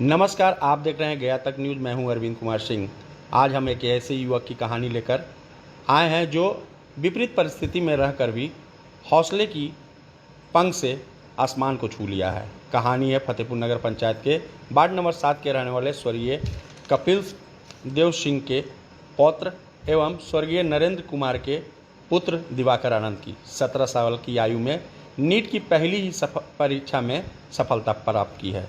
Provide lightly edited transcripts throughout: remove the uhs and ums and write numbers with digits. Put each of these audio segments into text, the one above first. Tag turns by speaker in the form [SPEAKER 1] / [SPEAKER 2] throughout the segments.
[SPEAKER 1] नमस्कार, आप देख रहे हैं गया तक न्यूज़। मैं हूं अरविंद कुमार सिंह। आज हम एक ऐसे युवक की कहानी लेकर आए हैं जो विपरीत परिस्थिति में रहकर भी हौसले की पंख से आसमान को छू लिया है। कहानी है फतेहपुर नगर पंचायत के वार्ड नंबर 7 के रहने वाले स्वर्गीय कपिल देव सिंह के पौत्र एवं स्वर्गीय नरेंद्र कुमार के पुत्र दिवाकर आनंद की। 17 साल की आयु में नीट की पहली ही परीक्षा में सफलता प्राप्त की है।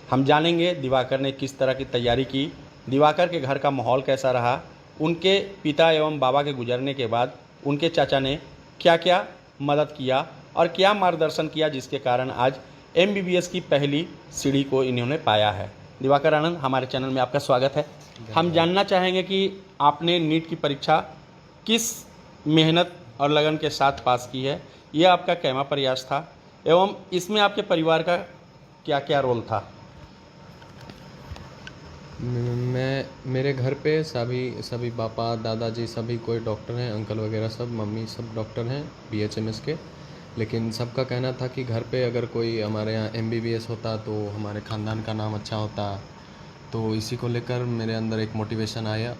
[SPEAKER 1] हम जानेंगे दिवाकर ने किस तरह की तैयारी की, दिवाकर के घर का माहौल कैसा रहा, उनके पिता एवं बाबा के गुजरने के बाद उनके चाचा ने क्या क्या मदद किया और क्या मार्गदर्शन किया, जिसके कारण आज एमबीबीएस की पहली सीढ़ी को इन्होंने पाया है। दिवाकर आनंद, हमारे चैनल में आपका स्वागत है। हम जानना चाहेंगे कि आपने नीट की परीक्षा किस मेहनत और लगन के साथ पास की है, यह आपका कैमा प्रयास था एवं इसमें आपके परिवार का क्या क्या रोल था?
[SPEAKER 2] मेरे घर पे सभी पापा दादाजी सभी कोई डॉक्टर हैं, अंकल वगैरह सब, मम्मी सब डॉक्टर हैं बीएचएमएस के। लेकिन सबका कहना था कि घर पे अगर कोई हमारे यहाँ एमबीबीएस होता तो हमारे ख़ानदान का नाम अच्छा होता। तो इसी को लेकर मेरे अंदर एक मोटिवेशन आया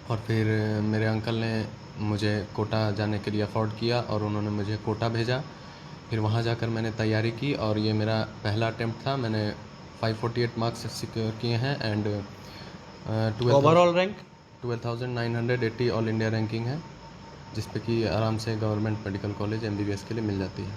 [SPEAKER 2] और फिर मेरे अंकल ने मुझे कोटा जाने के लिए अफोर्ड किया और उन्होंने मुझे कोटा भेजा। फिर वहाँ जाकर मैंने तैयारी की और ये मेरा पहला अटेम्प्ट था। मैंने 548 मार्क्स सिक्योर किए हैं and
[SPEAKER 1] overall rank
[SPEAKER 2] 12,980 all India ranking है, जिस पे कि आराम से गवर्नमेंट मेडिकल कॉलेज एमबीबीएस के लिए मिल जाती है।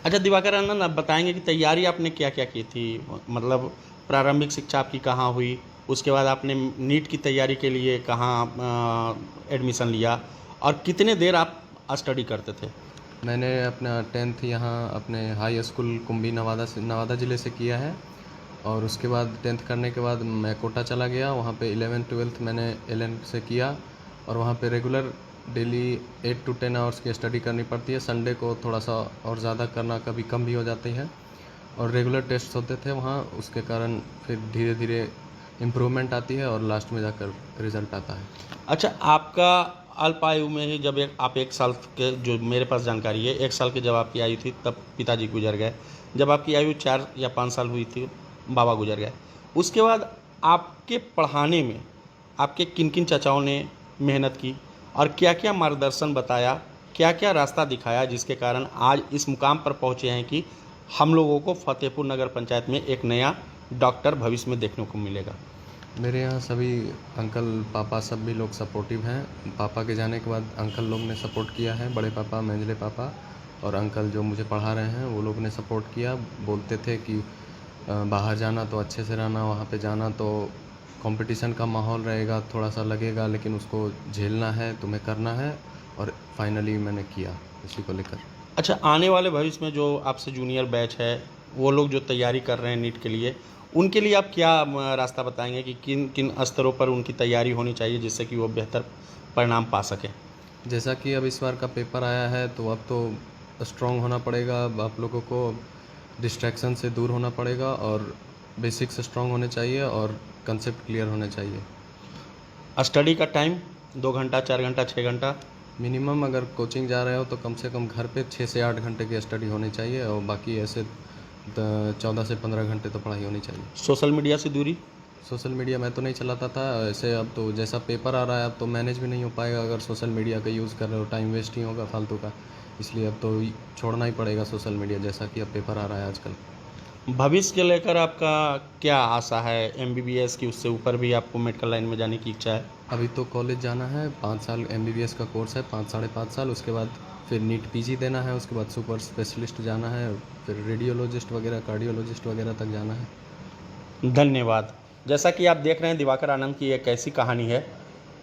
[SPEAKER 1] अच्छा दिवाकर आनंद, आप बताएंगे कि तैयारी आपने क्या क्या की थी? मतलब प्रारंभिक शिक्षा आपकी कहाँ हुई, उसके बाद आपने नीट की तैयारी के लिए कहाँ एडमिशन लिया और कितने देर आप स्टडी करते थे?
[SPEAKER 2] मैंने अपना 10th यहाँ अपने हाई स्कूल कुंभी नवादा ज़िले से किया है और उसके बाद 10th करने के बाद मैं कोटा चला गया। वहाँ पे 11th 12th मैंने एलन से किया और वहाँ पे रेगुलर डेली 8 to 10 आवर्स की स्टडी करनी पड़ती है। संडे को थोड़ा सा और ज़्यादा करना कभी कम भी हो जाती है और रेगुलर टेस्ट होते थे वहाँ, उसके कारण फिर धीरे धीरे इम्प्रूवमेंट आती है और लास्ट में जाकर रिज़ल्ट आता है।
[SPEAKER 1] अच्छा, आपका अल्प आयु में ही जब आप 1 साल के, जो मेरे पास जानकारी है, 1 साल की जब आपकी आयु थी तब पिताजी गुजर गए। जब आपकी आयु 4 या 5 साल हुई थी बाबा गुजर गए। उसके बाद आपके पढ़ाने में आपके किन किन चाचाओं ने मेहनत की और क्या क्या मार्गदर्शन बताया, क्या क्या रास्ता दिखाया, जिसके कारण आज इस मुकाम पर पहुँचे हैं कि हम लोगों को फतेहपुर नगर पंचायत में एक नया डॉक्टर भविष्य में देखने को मिलेगा?
[SPEAKER 2] मेरे यहाँ सभी अंकल पापा सब भी लोग सपोर्टिव हैं। पापा के जाने के बाद अंकल लोग ने सपोर्ट किया है, बड़े पापा मंझले पापा और अंकल जो मुझे पढ़ा रहे हैं वो लोग ने सपोर्ट किया। बोलते थे कि बाहर जाना तो अच्छे से रहना, वहाँ पे जाना तो कंपटीशन का माहौल रहेगा, थोड़ा सा लगेगा लेकिन उसको झेलना है, तुम्हें करना है। और फाइनली मैंने किया इसी को लेकर।
[SPEAKER 1] अच्छा, आने वाले भविष्य में जो आपसे जूनियर बैच है, वो लोग जो तैयारी कर रहे हैं नीट के लिए, उनके लिए आप क्या रास्ता बताएंगे कि किन किन स्तरों पर उनकी तैयारी होनी चाहिए जिससे कि वो बेहतर परिणाम पा सकें?
[SPEAKER 2] जैसा कि अब इस बार का पेपर आया है तो अब तो स्ट्रॉन्ग होना पड़ेगा, अब आप लोगों को डिस्ट्रैक्शन से दूर होना पड़ेगा और बेसिक्स स्ट्रॉन्ग होने चाहिए और कंसेप्ट क्लियर होने चाहिए।
[SPEAKER 1] स्टडी का टाइम 2 घंटा, 4 घंटा, 6 घंटा?
[SPEAKER 2] मिनिमम अगर कोचिंग जा रहे हो तो कम से कम घर पे 6 से 8 घंटे की स्टडी होनी चाहिए और बाकी ऐसे 14 से 15 घंटे तो पढ़ाई होनी चाहिए।
[SPEAKER 1] सोशल मीडिया से दूरी?
[SPEAKER 2] सोशल मीडिया मैं तो नहीं चलाता था, ऐसे अब तो जैसा पेपर आ रहा है अब तो मैनेज भी नहीं हो पाएगा अगर सोशल मीडिया का यूज़ कर रहे हो, टाइम वेस्ट ही होगा फालतू का, इसलिए अब तो छोड़ना ही पड़ेगा सोशल मीडिया, जैसा कि अब पेपर आ रहा है आजकल।
[SPEAKER 1] भविष्य के लेकर आपका क्या आशा है? एमबीबीएस की उससे ऊपर भी आपको मेडिकल लाइन में जाने की इच्छा है?
[SPEAKER 2] अभी तो कॉलेज जाना है, 5 साल एमबीबीएस का कोर्स है, 5 साढ़े 5 साल, उसके बाद फिर नीट पीजी देना है, उसके बाद सुपर स्पेशलिस्ट जाना है, फिर रेडियोलॉजिस्ट वगैरह कार्डियोलॉजिस्ट वगैरह तक जाना है।
[SPEAKER 1] धन्यवाद। जैसा कि आप देख रहे हैं, दिवाकर आनंद की एक ऐसी कहानी है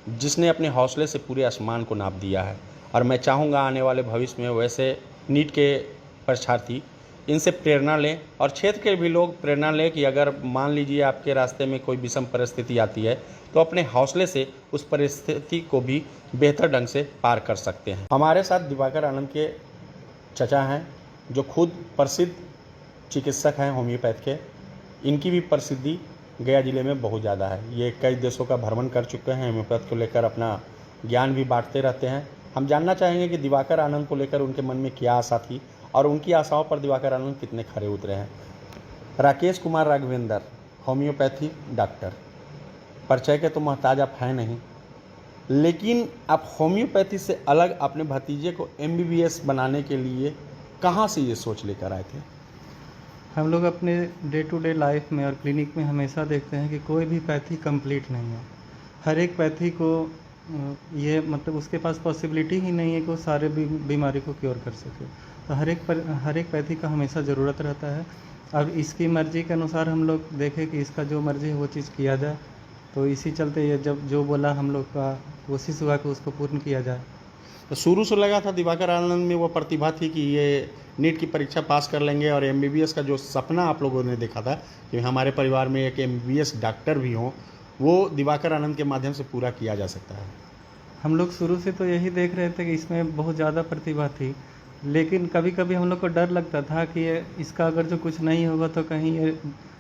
[SPEAKER 1] जिसने अपने हौसले से पूरे आसमान को नाप दिया है और मैं चाहूँगा आने वाले भविष्य में वैसे नीट के परीक्षार्थी इनसे प्रेरणा लें और क्षेत्र के भी लोग प्रेरणा लें कि अगर मान लीजिए आपके रास्ते में कोई विषम परिस्थिति आती है तो अपने हौसले से उस परिस्थिति को भी बेहतर ढंग से पार कर सकते हैं। हमारे साथ दिवाकर आनंद के चचा हैं जो खुद प्रसिद्ध चिकित्सक हैं होम्योपैथ के। इनकी भी प्रसिद्धि गया ज़िले में बहुत ज़्यादा है। ये कई देशों का भ्रमण कर चुके हैं, होम्योपैथ को लेकर अपना ज्ञान भी बांटते रहते हैं। हम जानना चाहेंगे कि दिवाकर आनंद को लेकर उनके मन में क्या आशा थी और उनकी आशाओं पर दिवाकर आनंद कितने खरे उतरे हैं। राकेश कुमार राघवेंद्र, होम्योपैथी डॉक्टर, परिचय के तो मोहताज आप हैं नहीं, लेकिन आप होम्योपैथी से अलग अपने भतीजे को एमबीबीएस बनाने के लिए कहाँ से ये सोच लेकर आए थे?
[SPEAKER 3] हम लोग अपने डे टू डे लाइफ में और क्लिनिक में हमेशा देखते हैं कि कोई भी पैथी कंप्लीट नहीं है। हर एक पैथी को ये मतलब उसके पास पॉसिबिलिटी ही नहीं है कि वो सारे बीमारी को क्योर कर सके। तो हर एक पैथी का हमेशा ज़रूरत रहता है। अब इसकी मर्ज़ी के अनुसार हम लोग देखें कि इसका जो मर्ज़ी है वो चीज़ किया जाए। तो इसी चलते ये जब जो बोला हम लोग का कोशिश हुआ कि उसको पूर्ण किया जाए।
[SPEAKER 1] तो शुरू से लगा था दिवाकर आनंद में वो प्रतिभा थी कि ये नीट की परीक्षा पास कर लेंगे और एमबीबीएस का जो सपना आप लोगों ने देखा था कि हमारे परिवार में एक एमबीबीएस डॉक्टर भी हों, वो दिवाकर आनंद के माध्यम से पूरा किया जा सकता है?
[SPEAKER 3] हम लोग शुरू से तो यही देख रहे थे कि इसमें बहुत ज़्यादा प्रतिभा थी, लेकिन कभी कभी हम लोग को डर लगता था कि इसका अगर जो कुछ नहीं होगा तो कहीं ये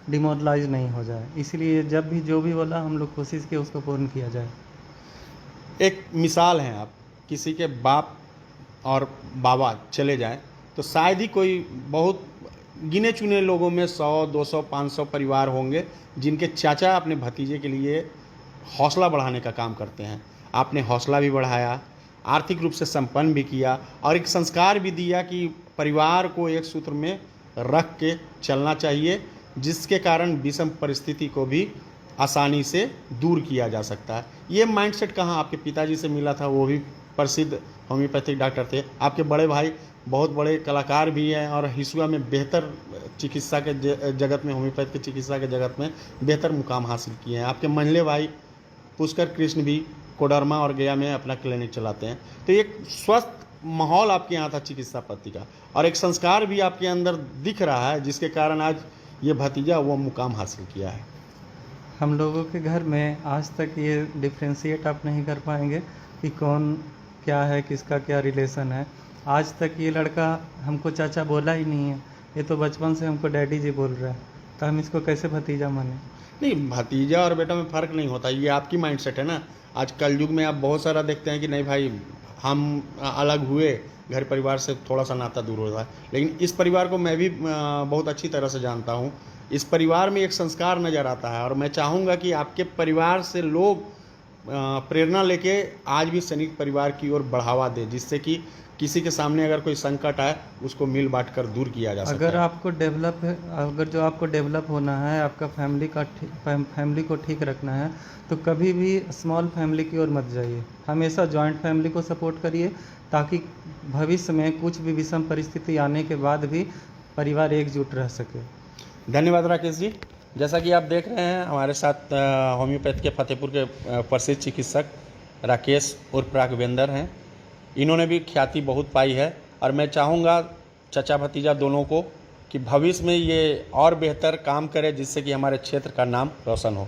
[SPEAKER 3] डिमोरलाइज नहीं हो जाए। इसलिए जब भी जो भी बोला हम लोग कोशिश किए उसको पूर्ण किया जाए।
[SPEAKER 1] एक मिसाल हैं आप, किसी के बाप और बाबा चले जाएं तो शायद ही कोई बहुत गिने चुने लोगों में 100, 200, 500 परिवार होंगे जिनके चाचा अपने भतीजे के लिए हौसला बढ़ाने का काम करते हैं। आपने हौसला भी बढ़ाया, आर्थिक रूप से संपन्न भी किया और एक संस्कार भी दिया कि परिवार को एक सूत्र में रख के चलना चाहिए, जिसके कारण विषम परिस्थिति को भी आसानी से दूर किया जा सकता है। ये माइंडसेट कहाँ आपके पिताजी से मिला था? वो भी प्रसिद्ध होम्योपैथिक डॉक्टर थे। आपके बड़े भाई बहुत बड़े कलाकार भी हैं और हिसुआ में बेहतर चिकित्सा के जगत में, होम्योपैथ की चिकित्सा के जगत में बेहतर मुकाम हासिल किए हैं। आपके मंझले भाई पुष्कर कृष्ण भी कोडरमा और गया में अपना क्लिनिक चलाते हैं। तो एक स्वस्थ माहौल आपके यहाँ था चिकित्सा पद्धति का और एक संस्कार भी आपके अंदर दिख रहा है, जिसके कारण आज ये भतीजा वो मुकाम हासिल किया है।
[SPEAKER 3] हम लोगों के घर में आज तक ये डिफ्रेंशिएट आप नहीं कर पाएंगे कि कौन क्या है, किसका क्या रिलेशन है। आज तक ये लड़का हमको चाचा बोला ही नहीं है, ये तो बचपन से हमको डैडी जी बोल रहा है, तो हम इसको कैसे भतीजा माने?
[SPEAKER 1] नहीं, भतीजा और बेटा में फ़र्क नहीं होता, ये आपकी माइंडसेट है ना। आज कल युग में आप बहुत सारा देखते हैं कि नहीं भाई हम अलग हुए, घर परिवार से थोड़ा सा नाता दूर होता है, लेकिन इस परिवार को मैं भी बहुत अच्छी तरह से जानता हूँ। इस परिवार में एक संस्कार नज़र आता है और मैं चाहूँगा कि आपके परिवार से लोग प्रेरणा लेके आज भी सैनिक परिवार की ओर बढ़ावा दें, जिससे कि किसी के सामने अगर कोई संकट आए उसको मिल बांट कर दूर किया जा सकता
[SPEAKER 3] अगर
[SPEAKER 1] है।
[SPEAKER 3] अगर जो आपको डेवलप होना है, आपका फैमिली को ठीक रखना है, तो कभी भी स्मॉल फैमिली की ओर मत जाइए। हमेशा जॉइंट फैमिली को सपोर्ट करिए, ताकि भविष्य में कुछ भी विषम परिस्थिति आने के बाद भी परिवार एकजुट रह सके।
[SPEAKER 1] धन्यवाद राकेश जी। जैसा कि आप देख रहे हैं हमारे साथ होम्योपैथ के फतेहपुर के प्रसिद्ध चिकित्सक राकेश उर्फ राघवेंद्र हैं। इन्होंने भी ख्याति बहुत पाई है और मैं चाहूँगा चचा भतीजा दोनों को कि भविष्य में ये और बेहतर काम करे, जिससे कि हमारे क्षेत्र का नाम रोशन हो।